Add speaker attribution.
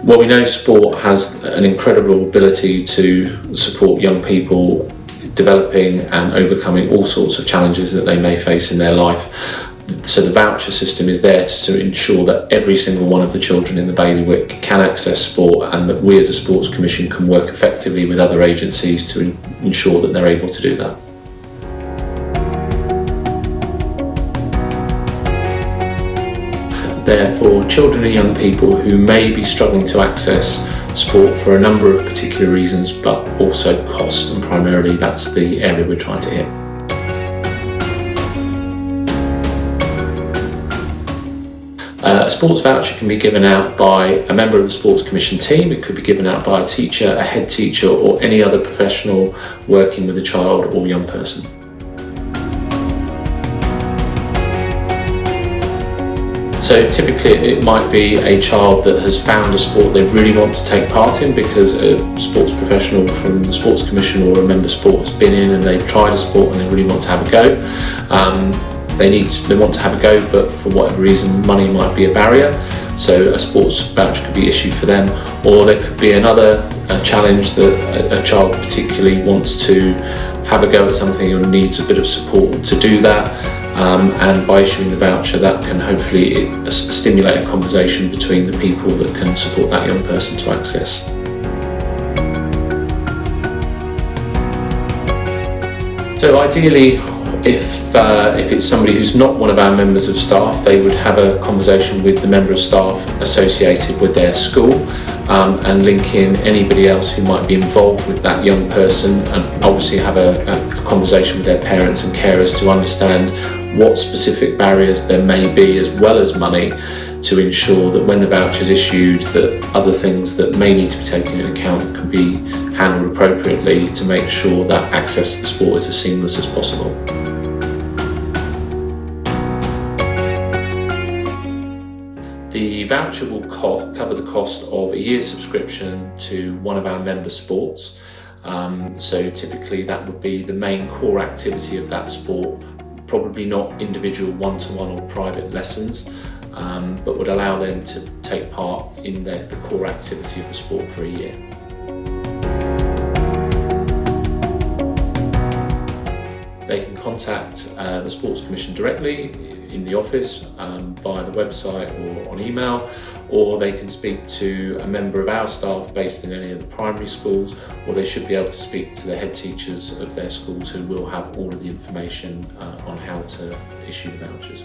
Speaker 1: Well, we know sport has an incredible ability to support young people developing and overcoming all sorts of challenges that they may face in their life. So the voucher system is there to ensure that every single one of the children in the bailiwick can access sport, and that we as a Sports Commission can work effectively with other agencies to ensure that they're able to do that. Therefore, children and young people who may be struggling to access sport for a number of particular reasons, but also cost, and primarily that's the area we're trying to hit. A sports voucher can be given out by a member of the Sports Commission team. It could be given out by a teacher, a head teacher, or any other professional working with a child or young person. So typically it might be a child that has found a sport they really want to take part in because a sports professional from the Sports Commission or a member sport has been in and they've tried a sport and they really want to have a go. They want to have a go, but for whatever reason money might be a barrier, so a sports voucher could be issued for them. Or there could be another challenge that a child particularly wants to have a go at something and needs a bit of support to do that, and by issuing the voucher that can hopefully stimulate a conversation between the people that can support that young person to access. So ideally, if it's somebody who's not one of our members of staff, they would have a conversation with the member of staff associated with their school, and link in anybody else who might be involved with that young person, and obviously have a conversation with their parents and carers to understand what specific barriers there may be, as well as money, to ensure that when the voucher is issued, that other things that may need to be taken into account can be handled appropriately to make sure that access to the sport is as seamless as possible. The voucher will cover the cost of a year's subscription to one of our member sports. So typically that would be the main core activity of that sport, probably not individual one-to-one or private lessons, but would allow them to take part in the core activity of the sport for a year. They can contact the Sports Commission directly in the office, via the website or on email, or they can speak to a member of our staff based in any of the primary schools, or they should be able to speak to the head teachers of their schools who will have all of the information on how to issue the vouchers.